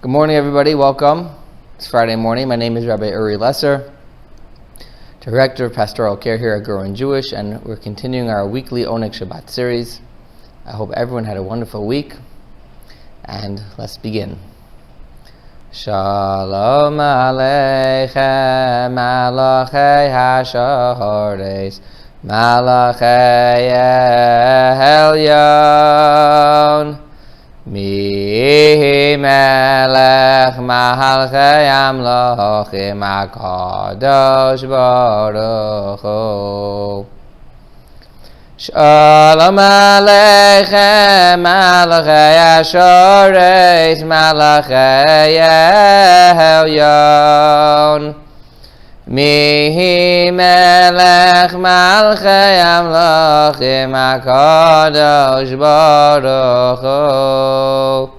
Good morning, everybody. Welcome. It's Friday morning. My name is Rabbi Lesser, Director of Pastoral Care here at Gurwin Jewish, and we're continuing our weekly Oneg Shabbat series. I hope everyone had a wonderful week, and let's begin. Shalom Aleichem, Malachei HaShoreis, Malachei Elyon, Mi Melech Malchei Amlochim HaKadosh Baruch Hu. Shalom Aleichem, Malachei HaShoreis, Malachei Elyon, Mi Melech Malchei Amlochim HaKadosh Baruch Hu.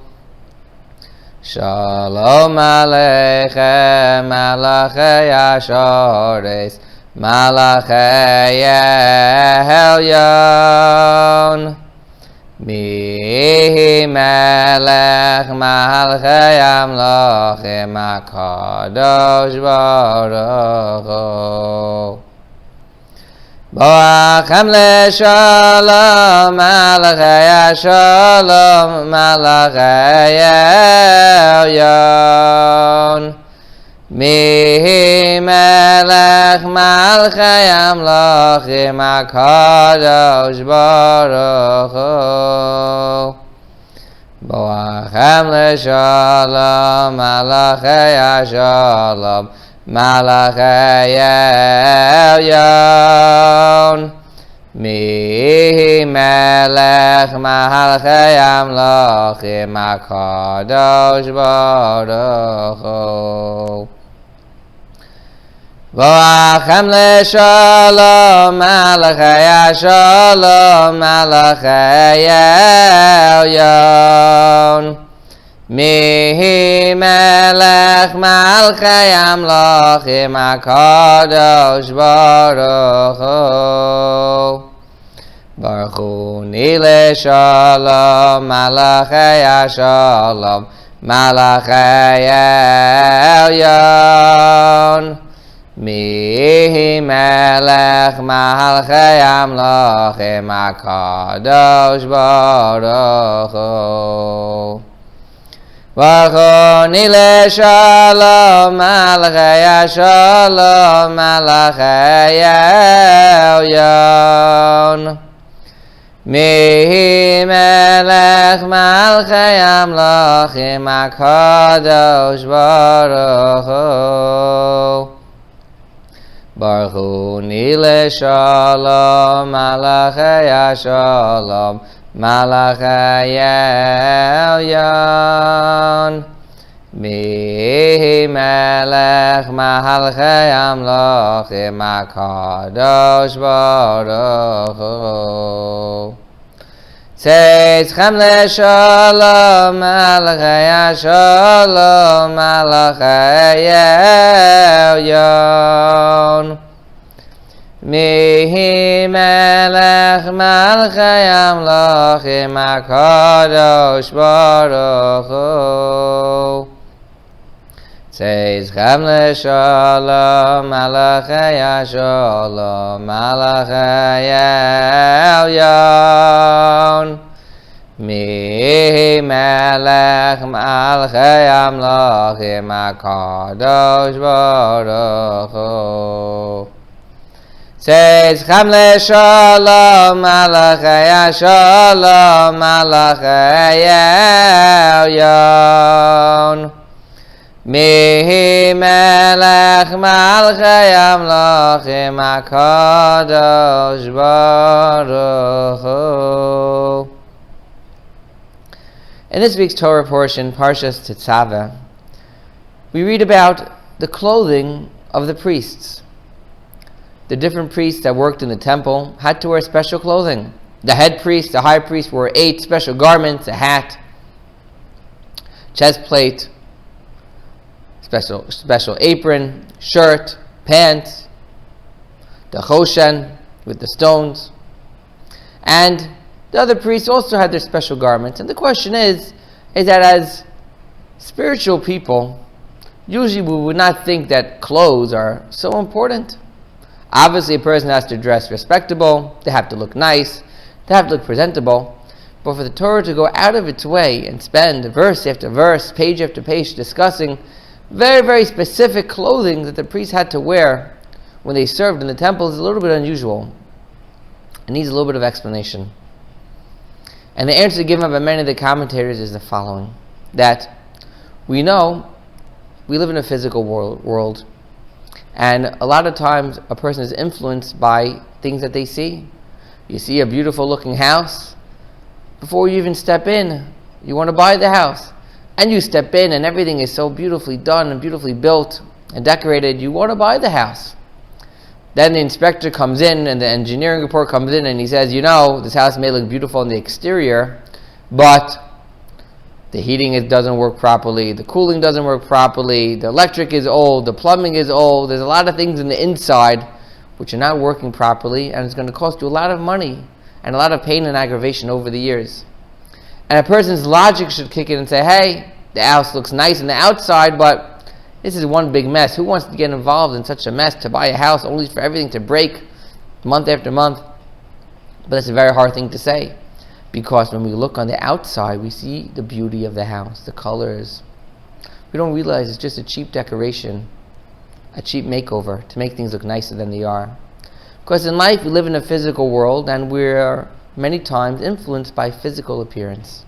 Shalom Aleichem, Malachei HaShoreis, Malachei Elyon, Mi Melech Malchei Amlochim HaKadosh Baruch Hu. Boachem leShalom, Malachei HaShalom, Malachei Elyon, Mi Melech Malchei Amlochim HaKadosh Baruch Hu. Boachem leShalom, Malachei HaShalom, Malachei Elyon, Mi Melech Malchei Amlochim HaKadosh Baruch Hu. Boachem leShalom, Malachei HaShalom, Malachei Elyon, Mi Melech Malchei Amlochim HaKadosh Baruch Hu. Baruch Hu Ni leShalom, Malachei HaShalom, Malachei Elyon, Mi Melech Malchei Amlochim HaKadosh Baruch Hu. Baruch Hu Ni leShalom, Malachei HaShalom, Malachei Elyon, Mi Melech Malchei Amlochim HaKadosh Baruch Hu. Baruch Hu Ni leShalom, Malachei HaShalom, Malachei Elyon, Mi Melech Malchei Amlochim HaKadosh Baruch Hu. Tzeitzchem leShalom, Malachei HaShalom, Malachei Elyon, Mi Melech Malchei Amlochim HaKadosh Baruch Hu. Tzeitzchem leShalom, Malachei HaShalom, Malachei Elyon, Mi Melech Malchei Amlochim HaKadosh Baruch Hu. Tzeitzchem leShalom, Malachei HaShalom, Malachei Elyon, Mi Melech Malchei Amlochim HaKadosh Baruch Hu. In this week's Torah portion, Parshas Tetzaveh, we read about the clothing of the priests. The different priests that worked in the temple had to wear special clothing. The head priest, the high priest, wore 8 special garments: a hat, chest plate, special apron, shirt, pants, the choshen with the stones. And the other priests also had their special garments. And the question is that as Spiritual people, usually we would not think that clothes are so important. Obviously, a person has to dress respectable, they have to look nice, they have to look presentable. But for the Torah to go out of its way and spend verse after verse, page after page, discussing very, very specific clothing that the priests had to wear when they served in the temple is a little bit unusual. It needs a little bit of explanation. And the answer given by many of the commentators is the following: that we know we live in a physical world, and a lot of times a person is influenced by things that they see. You see a beautiful looking house, before you even step in, you want to buy the house. And you step in and everything is so beautifully done and beautifully built and decorated, you want to buy the house. Then the inspector comes in and the engineering report comes in and he says, this house may look beautiful on the exterior, but the heating doesn't work properly, the cooling doesn't work properly, the electric is old, the plumbing is old, there's a lot of things in the inside which are not working properly, and it's going to cost you a lot of money and a lot of pain and aggravation over the years. And a person's logic should kick in and say, hey, the house looks nice on the outside, but this is one big mess. Who wants to get involved in such a mess, to buy a house only for everything to break month after month? But that's a very hard thing to say, because when we look on the outside, we see the beauty of the house, the colors. We don't realize it's just a cheap decoration, a cheap makeover to make things look nicer than they are. Because in life, we live in a physical world, and we're many times influenced by physical appearance.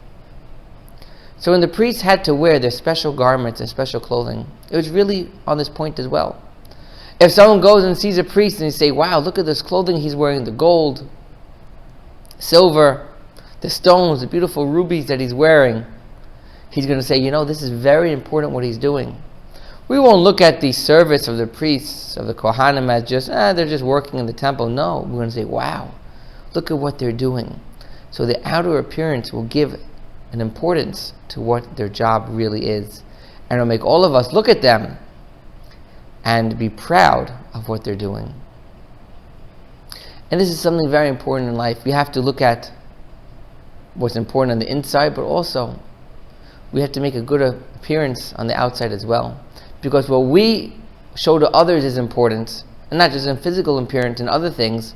So when the priests had to wear their special garments and special clothing, it was really on this point as well. If someone goes and sees a priest and they say, wow, look at this clothing he's wearing, the gold, silver, the stones, the beautiful rubies that he's wearing, he's going to say, this is very important what he's doing. We won't look at the service of the priests, of the Kohanim, as just, they're just working in the temple. No, we're going to say, wow, look at what they're doing. So the outer appearance will give an importance to what their job really is. And it'll make all of us look at them and be proud of what they're doing. And this is something very important in life. We have to look at what's important on the inside, but also we have to make a good appearance on the outside as well. Because what we show to others is important, and not just in physical appearance and other things,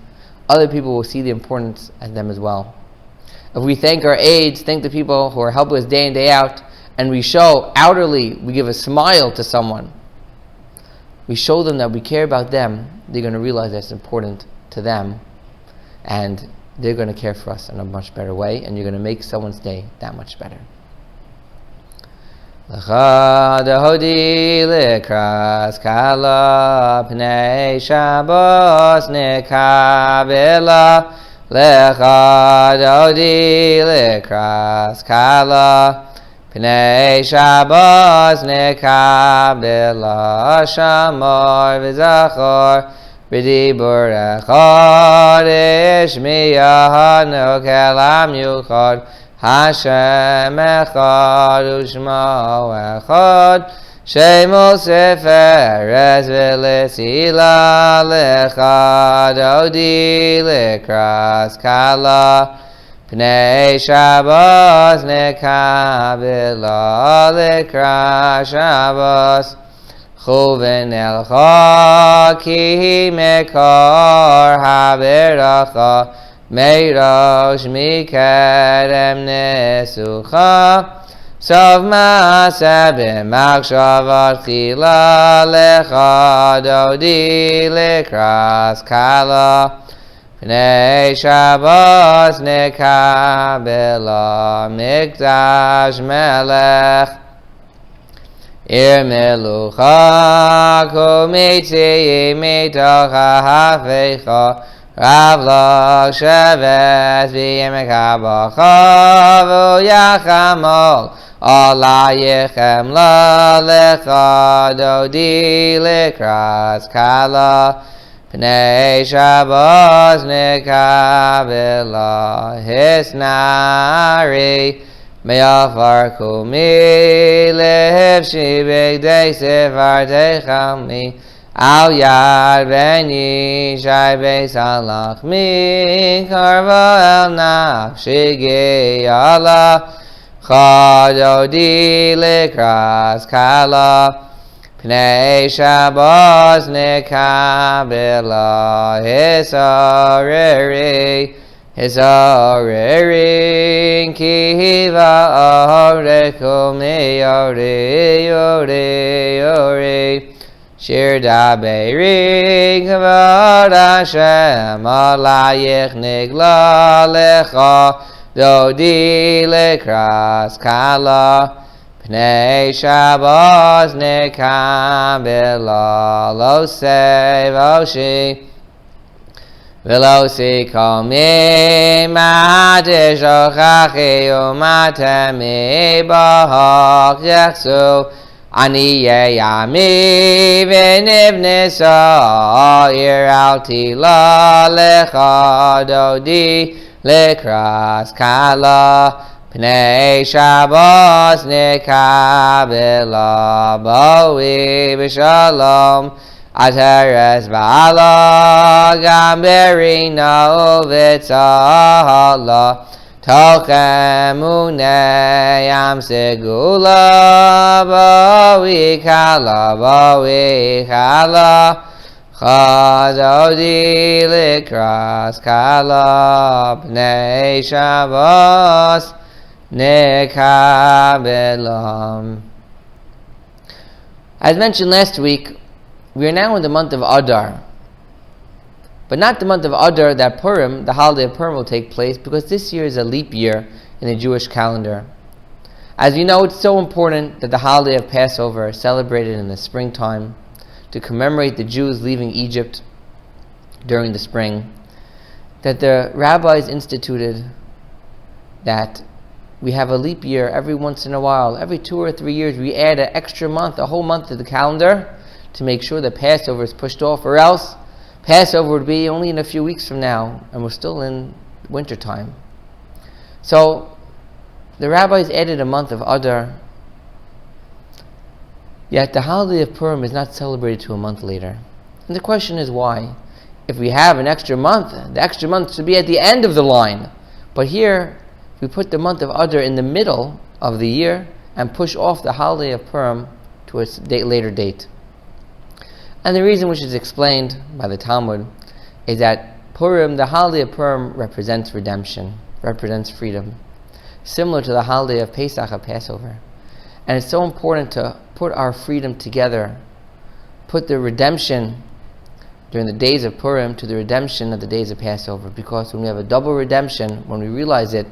other people will see the importance of them as well. If we thank our aides, thank the people who are helping us day in, day out, and we show outwardly, we give a smile to someone, we show them that we care about them, they're going to realize that's important to them, and they're going to care for us in a much better way, and you're going to make someone's day that much better. Lecha dehodi lekras kala pnei Shabbos nekabela. Lecha dehodi lekras kala pnei Shabbos nekabela. Shamor v'zachor b'dibur echad ishmiyah kelam yuchad. Hashem echad u'shmo echad. Shemo seferes v'lesila. Lecha dehodi lekras kala pnei Shabbos nekabela. Lekras Shabbos chuven elcha ki mekor haberacha. Meirosh mikerem nesucha. Sov ma'aseh b'machshavat chila. Lecha dehodi lekras kala pnei Shabbos nekabela. Mikdash melech ir melucha kumitzi mitocha hafecha. Rav lo shevet v'yemek habacha v'yachamol alayechem la. Lecha dehodi lekras kala pnei Shabbos nekabela. Hisnari me'afar kumi lehevshi b'gdei sefartei chami. Al yad ben yishai beis halachmi karva el nafshi geyala. Chadodi likras kala Pnei Shabbos nekabela Hisarerin kiva arekum yore Shir daberin kavod Hashem alayich nigla lecha Dodi lekras kala Pnei Shabbos nekabela lo sei voshi V'lo si kol mi mate shochachi umatemi bahok yachsu Ani yami v'nivne sa'ir al tila lecha dodi lekras kala Pnei Shabbos nekabela boi b'shalom Ateres ba'ala gamberina uvetzahala Tochem uneyam segula boi kala Chadodi likras kala Pnei Shabbos nekabelam. As mentioned last week, we are now in the month of Adar. But not the month of Adar that Purim, the holiday of Purim, will take place, because this year is a leap year in the Jewish calendar. As you know, it's so important that the holiday of Passover is celebrated in the springtime to commemorate the Jews leaving Egypt during the spring, that the rabbis instituted that we have a leap year every once in a while. Every 2 or 3 years we add an extra month, a whole month to the calendar to make sure that Passover is pushed off, or else Passover would be only in a few weeks from now and we're still in winter time. So the rabbis added a month of Adar, yet the holiday of Purim is not celebrated to a month later. And the question is why? If we have an extra month, the extra month should be at the end of the line. But here, we put the month of Adar in the middle of the year and push off the holiday of Purim to a later date. And the reason, which is explained by the Talmud, is that Purim, the holiday of Purim, represents redemption, represents freedom, similar to the holiday of Pesach, of Passover. And it's so important to put our freedom together, put the redemption during the days of Purim to the redemption of the days of Passover, because when we have a double redemption, when we realize it,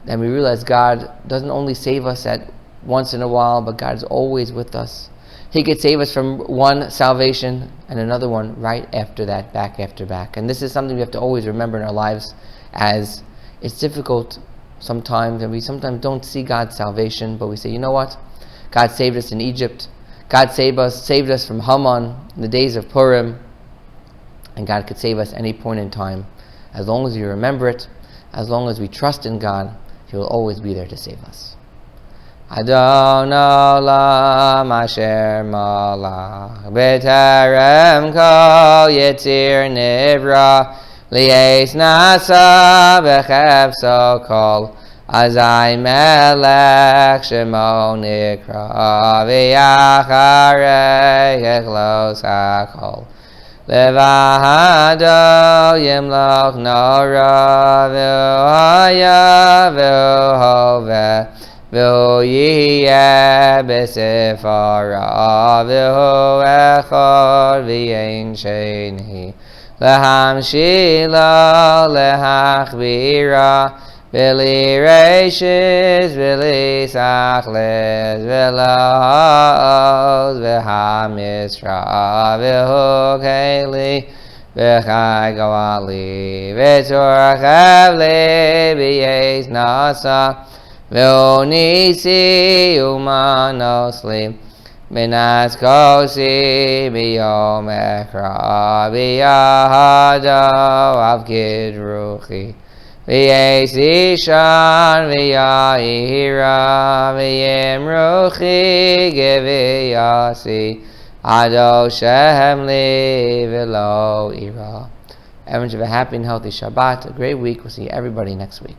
then we realize God doesn't only save us at once in a while, but God is always with us. He could save us from one salvation and another one right after that, back after back. And this is something we have to always remember in our lives, as it's difficult sometimes, and we sometimes don't see God's salvation, but we say, you know what? God saved us in Egypt. God saved us from Haman in the days of Purim. And God could save us any point in time. As long as we remember it, as long as we trust in God, He will always be there to save us. Adon olam asher malach b'terem kol yitzir nivra li'es nasa b'chefso kol azai melech shemo nikra v'yacharei echlos hakol levahado yimloch nora v'haya v'hoveh V'hu yihye b'sefara v'hu echad v'yein sheni lehamshila lehachbira v'li reishis v'li sachles v'lohos v'hamisra v'hu keli v'chai gavali v'tzorchev li v'yes nasa V'onisi umanosli Minas kosi biyom ekra V'yahado avkid ruchi V'yesi shan v'yahira V'yim ruchi giviyasi Ado shehem li v'lo ira. Everyone should have a happy and healthy Shabbat, a great week. We'll see everybody next week.